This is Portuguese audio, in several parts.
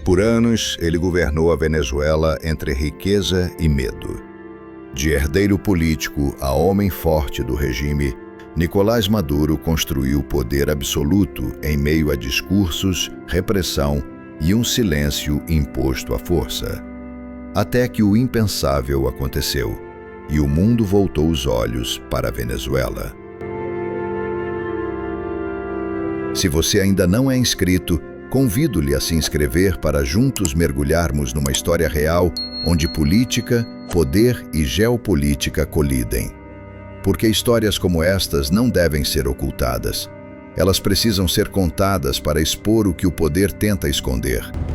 Por anos, ele governou a Venezuela entre riqueza e medo. De herdeiro político a homem forte do regime, Nicolás Maduro construiu poder absoluto em meio a discursos, repressão e um silêncio imposto à força. Até que o impensável aconteceu e o mundo voltou os olhos para a Venezuela. Se você ainda não é inscrito, convido-lhe a se inscrever para juntos mergulharmos numa história real onde política, poder e geopolítica colidem. Porque histórias como estas não devem ser ocultadas. Elas precisam ser contadas para expor o que o poder tenta esconder. –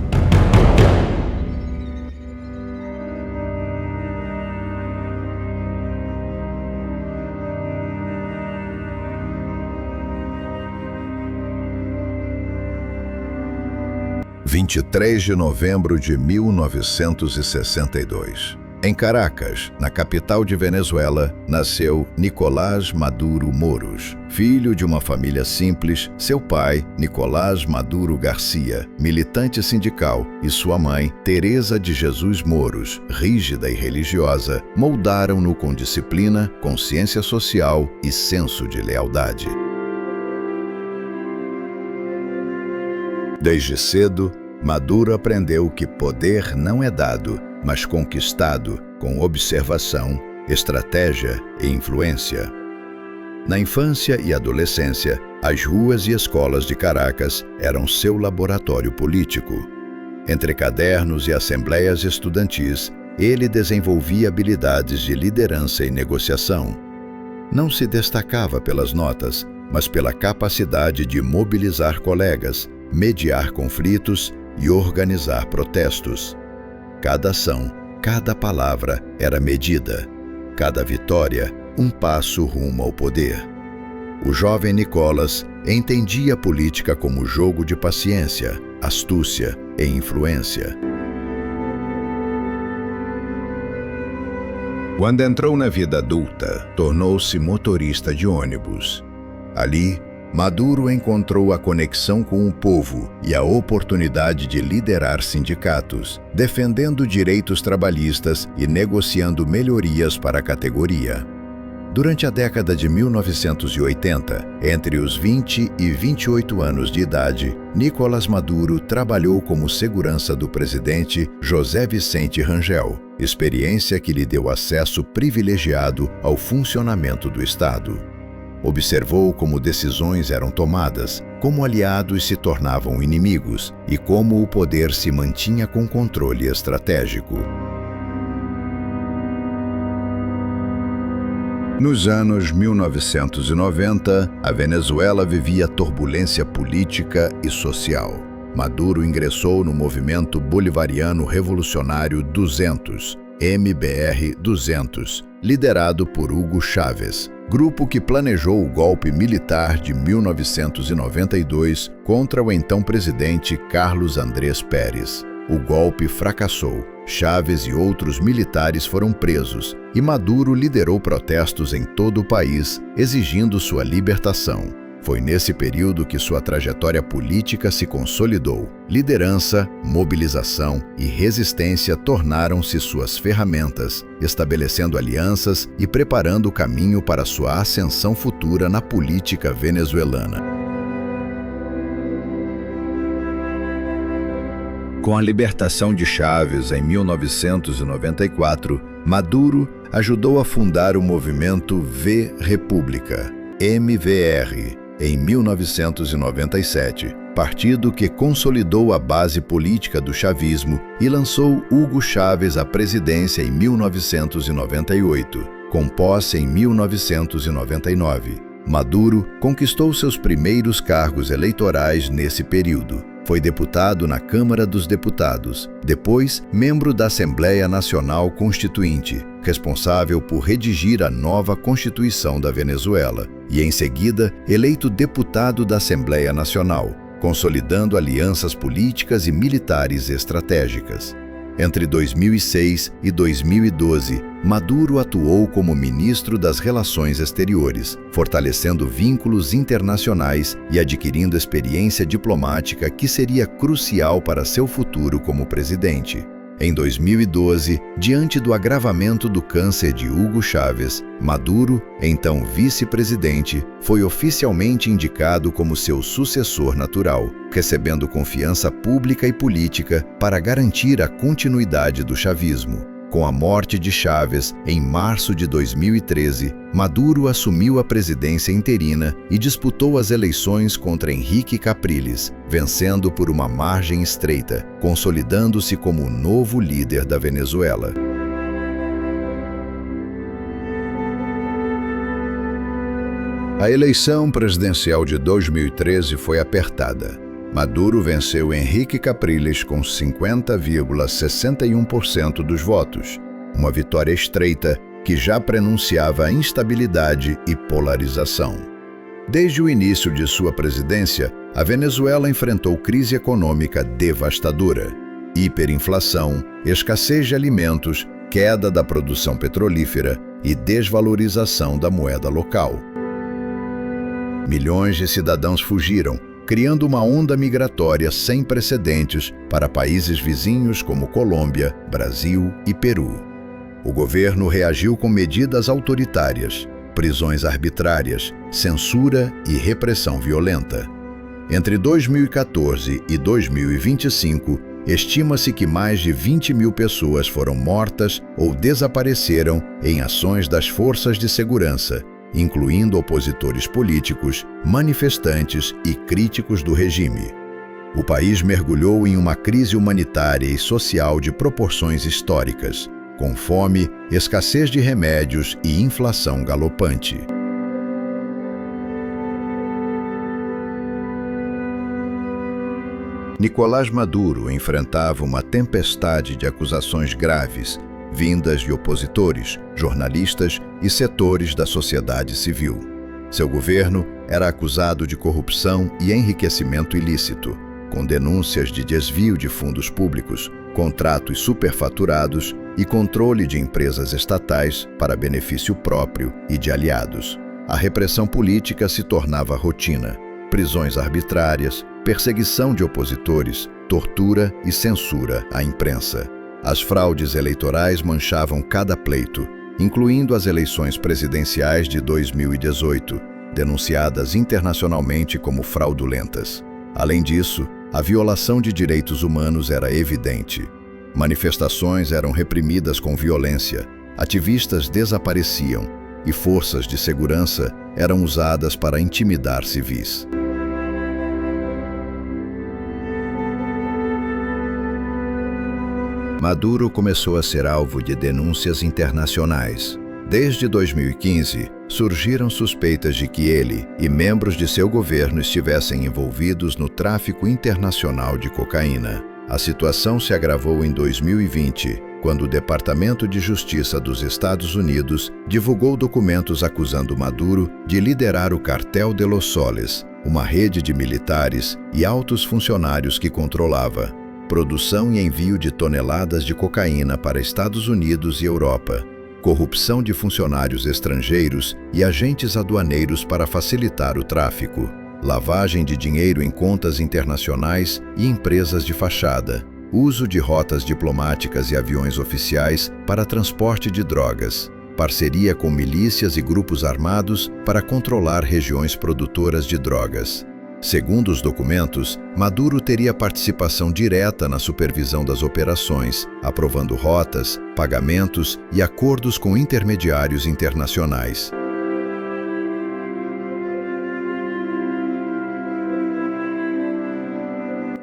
23 de novembro de 1962. Em Caracas, na capital de Venezuela, nasceu Nicolás Maduro Moros. Filho de uma família simples, seu pai, Nicolás Maduro Garcia, militante sindical, e sua mãe, Teresa de Jesus Moros, rígida e religiosa, moldaram-no com disciplina, consciência social e senso de lealdade. Desde cedo, Maduro aprendeu que poder não é dado, mas conquistado com observação, estratégia e influência. Na infância e adolescência, as ruas e escolas de Caracas eram seu laboratório político. Entre cadernos e assembleias estudantis, ele desenvolvia habilidades de liderança e negociação. Não se destacava pelas notas, mas pela capacidade de mobilizar colegas, mediar conflitos e organizar protestos. Cada ação, cada palavra era medida. Cada vitória, um passo rumo ao poder. O jovem Nicolás entendia a política como jogo de paciência, astúcia e influência. Quando entrou na vida adulta, tornou-se motorista de ônibus. Ali, Maduro encontrou a conexão com o povo e a oportunidade de liderar sindicatos, defendendo direitos trabalhistas e negociando melhorias para a categoria. Durante a década de 1980, entre os 20 e 28 anos de idade, Nicolás Maduro trabalhou como segurança do presidente José Vicente Rangel, experiência que lhe deu acesso privilegiado ao funcionamento do Estado. Observou como decisões eram tomadas, como aliados se tornavam inimigos e como o poder se mantinha com controle estratégico. Nos anos 1990, a Venezuela vivia turbulência política e social. Maduro ingressou no movimento bolivariano revolucionário 200, MBR-200, liderado por Hugo Chávez, grupo que planejou o golpe militar de 1992 contra o então presidente Carlos Andrés Pérez. O golpe fracassou. Chávez e outros militares foram presos e Maduro liderou protestos em todo o país, exigindo sua libertação. Foi nesse período que sua trajetória política se consolidou. Liderança, mobilização e resistência tornaram-se suas ferramentas, estabelecendo alianças e preparando o caminho para sua ascensão futura na política venezuelana. Com a libertação de Chávez em 1994, Maduro ajudou a fundar o movimento V República, MVR, em 1997, partido que consolidou a base política do chavismo e lançou Hugo Chávez à presidência em 1998, com posse em 1999. Maduro conquistou seus primeiros cargos eleitorais nesse período. Foi deputado na Câmara dos Deputados, depois membro da Assembleia Nacional Constituinte, responsável por redigir a nova Constituição da Venezuela, e em seguida eleito deputado da Assembleia Nacional, consolidando alianças políticas e militares estratégicas. Entre 2006 e 2012, Maduro atuou como ministro das Relações Exteriores, fortalecendo vínculos internacionais e adquirindo experiência diplomática que seria crucial para seu futuro como presidente. Em 2012, diante do agravamento do câncer de Hugo Chávez, Maduro, então vice-presidente, foi oficialmente indicado como seu sucessor natural, recebendo confiança pública e política para garantir a continuidade do chavismo. Com a morte de Chávez, em março de 2013, Maduro assumiu a presidência interina e disputou as eleições contra Henrique Capriles, vencendo por uma margem estreita, consolidando-se como o novo líder da Venezuela. A eleição presidencial de 2013 foi apertada. Maduro venceu Henrique Capriles com 50,61% dos votos, uma vitória estreita que já prenunciava a instabilidade e polarização. Desde o início de sua presidência, a Venezuela enfrentou crise econômica devastadora, hiperinflação, escassez de alimentos, queda da produção petrolífera e desvalorização da moeda local. Milhões de cidadãos fugiram, criando uma onda migratória sem precedentes para países vizinhos como Colômbia, Brasil e Peru. O governo reagiu com medidas autoritárias, prisões arbitrárias, censura e repressão violenta. Entre 2014 e 2025, estima-se que mais de 20 mil pessoas foram mortas ou desapareceram em ações das forças de segurança, incluindo opositores políticos, manifestantes e críticos do regime. O país mergulhou em uma crise humanitária e social de proporções históricas, com fome, escassez de remédios e inflação galopante. Nicolás Maduro enfrentava uma tempestade de acusações graves, vindas de opositores, jornalistas e setores da sociedade civil. Seu governo era acusado de corrupção e enriquecimento ilícito, com denúncias de desvio de fundos públicos, contratos superfaturados e controle de empresas estatais para benefício próprio e de aliados. A repressão política se tornava rotina: prisões arbitrárias, perseguição de opositores, tortura e censura à imprensa. As fraudes eleitorais manchavam cada pleito, incluindo as eleições presidenciais de 2018, denunciadas internacionalmente como fraudulentas. Além disso, a violação de direitos humanos era evidente. Manifestações eram reprimidas com violência, ativistas desapareciam e forças de segurança eram usadas para intimidar civis. Maduro começou a ser alvo de denúncias internacionais. Desde 2015, surgiram suspeitas de que ele e membros de seu governo estivessem envolvidos no tráfico internacional de cocaína. A situação se agravou em 2020, quando o Departamento de Justiça dos Estados Unidos divulgou documentos acusando Maduro de liderar o Cartel de los Soles, uma rede de militares e altos funcionários que controlava produção e envio de toneladas de cocaína para Estados Unidos e Europa, corrupção de funcionários estrangeiros e agentes aduaneiros para facilitar o tráfico, lavagem de dinheiro em contas internacionais e empresas de fachada, uso de rotas diplomáticas e aviões oficiais para transporte de drogas, parceria com milícias e grupos armados para controlar regiões produtoras de drogas. Segundo os documentos, Maduro teria participação direta na supervisão das operações, aprovando rotas, pagamentos e acordos com intermediários internacionais.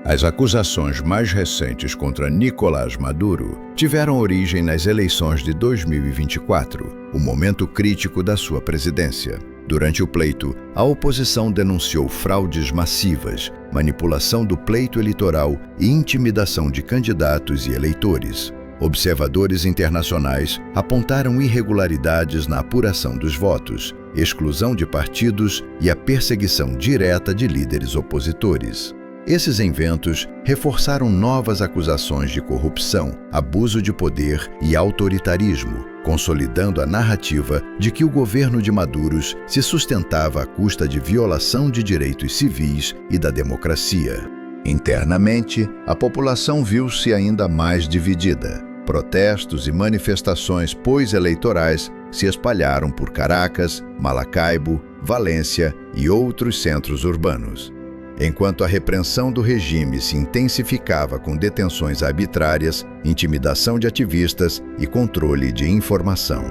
As acusações mais recentes contra Nicolás Maduro tiveram origem nas eleições de 2024, o momento crítico da sua presidência. Durante o pleito, a oposição denunciou fraudes massivas, manipulação do pleito eleitoral e intimidação de candidatos e eleitores. Observadores internacionais apontaram irregularidades na apuração dos votos, exclusão de partidos e a perseguição direta de líderes opositores. Esses eventos reforçaram novas acusações de corrupção, abuso de poder e autoritarismo, consolidando a narrativa de que o governo de Maduro se sustentava à custa de violação de direitos civis e da democracia. Internamente, a população viu-se ainda mais dividida. Protestos e manifestações pós-eleitorais se espalharam por Caracas, Maracaibo, Valência e outros centros urbanos. Enquanto a repressão do regime se intensificava com detenções arbitrárias, intimidação de ativistas e controle de informação.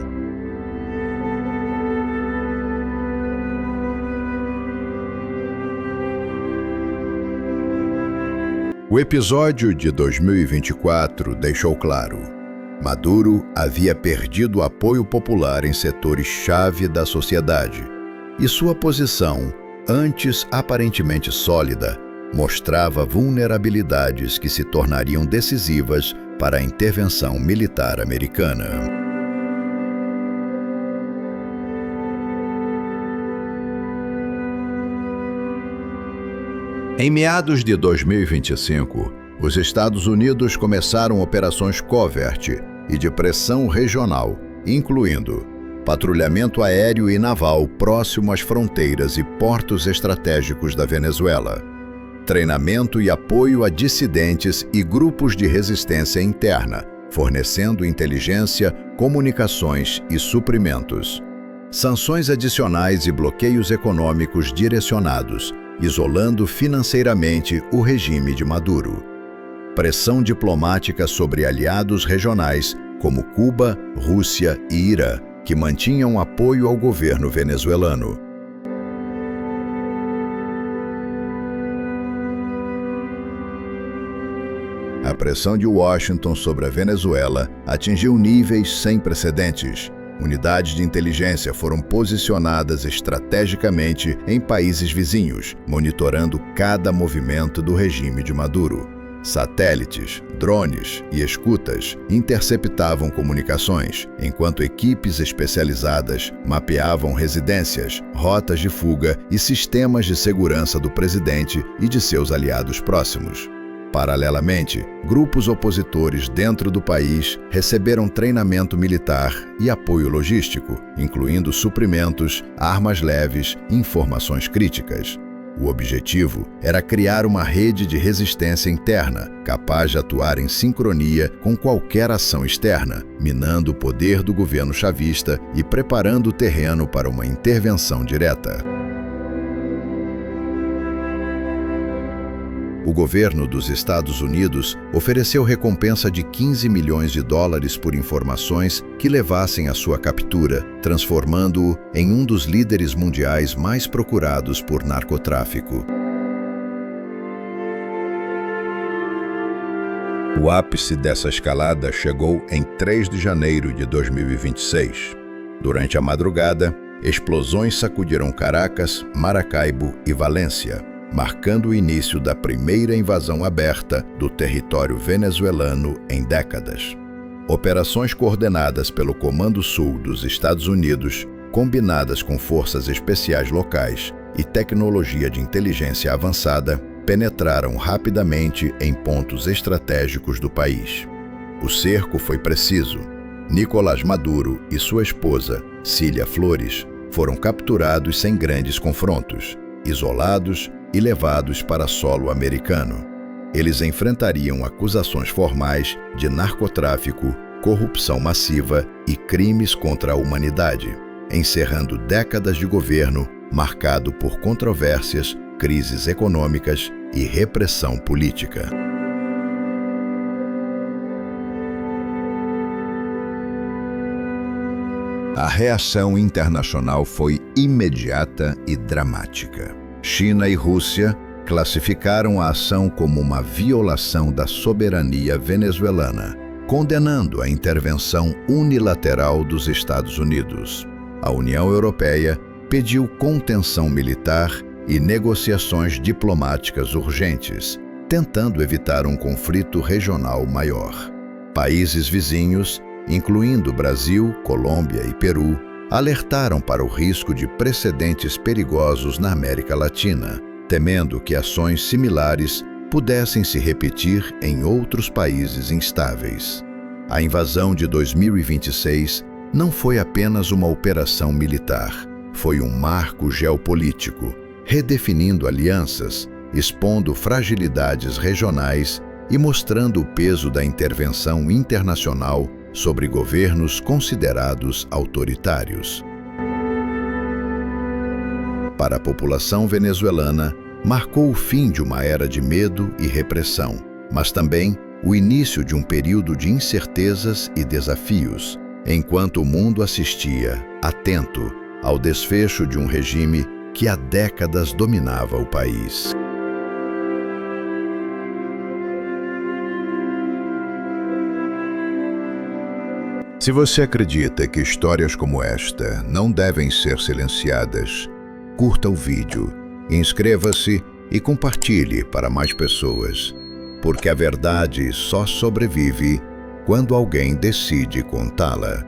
O episódio de 2024 deixou claro: Maduro havia perdido o apoio popular em setores-chave da sociedade, e sua posição, antes aparentemente sólida, mostrava vulnerabilidades que se tornariam decisivas para a intervenção militar americana. Em meados de 2025, os Estados Unidos começaram operações covert e de pressão regional, incluindo patrulhamento aéreo e naval próximo às fronteiras e portos estratégicos da Venezuela, treinamento e apoio a dissidentes e grupos de resistência interna, fornecendo inteligência, comunicações e suprimentos, sanções adicionais e bloqueios econômicos direcionados, isolando financeiramente o regime de Maduro, pressão diplomática sobre aliados regionais como Cuba, Rússia e Irã, que mantinham apoio ao governo venezuelano. A pressão de Washington sobre a Venezuela atingiu níveis sem precedentes. Unidades de inteligência foram posicionadas estrategicamente em países vizinhos, monitorando cada movimento do regime de Maduro. Satélites, drones e escutas interceptavam comunicações, enquanto equipes especializadas mapeavam residências, rotas de fuga e sistemas de segurança do presidente e de seus aliados próximos. Paralelamente, grupos opositores dentro do país receberam treinamento militar e apoio logístico, incluindo suprimentos, armas leves e informações críticas. O objetivo era criar uma rede de resistência interna, capaz de atuar em sincronia com qualquer ação externa, minando o poder do governo chavista e preparando o terreno para uma intervenção direta. O governo dos Estados Unidos ofereceu recompensa de $15 milhões por informações que levassem à sua captura, transformando-o em um dos líderes mundiais mais procurados por narcotráfico. O ápice dessa escalada chegou em 3 de janeiro de 2026. Durante a madrugada, explosões sacudiram Caracas, Maracaibo e Valência, marcando o início da primeira invasão aberta do território venezuelano em décadas. Operações coordenadas pelo Comando Sul dos Estados Unidos, combinadas com forças especiais locais e tecnologia de inteligência avançada, penetraram rapidamente em pontos estratégicos do país. O cerco foi preciso. Nicolás Maduro e sua esposa, Cília Flores, foram capturados sem grandes confrontos, isolados e levados para solo americano. Eles enfrentariam acusações formais de narcotráfico, corrupção massiva e crimes contra a humanidade, encerrando décadas de governo marcado por controvérsias, crises econômicas e repressão política. A reação internacional foi imediata e dramática. China e Rússia classificaram a ação como uma violação da soberania venezuelana, condenando a intervenção unilateral dos Estados Unidos. A União Europeia pediu contenção militar e negociações diplomáticas urgentes, tentando evitar um conflito regional maior. Países vizinhos, incluindo Brasil, Colômbia e Peru, alertaram para o risco de precedentes perigosos na América Latina, temendo que ações similares pudessem se repetir em outros países instáveis. A invasão de 2026 não foi apenas uma operação militar, foi um marco geopolítico, redefinindo alianças, expondo fragilidades regionais e mostrando o peso da intervenção internacional sobre governos considerados autoritários. Para a população venezuelana, marcou o fim de uma era de medo e repressão, mas também o início de um período de incertezas e desafios, enquanto o mundo assistia, atento, ao desfecho de um regime que há décadas dominava o país. Se você acredita que histórias como esta não devem ser silenciadas, curta o vídeo, inscreva-se e compartilhe para mais pessoas, porque a verdade só sobrevive quando alguém decide contá-la.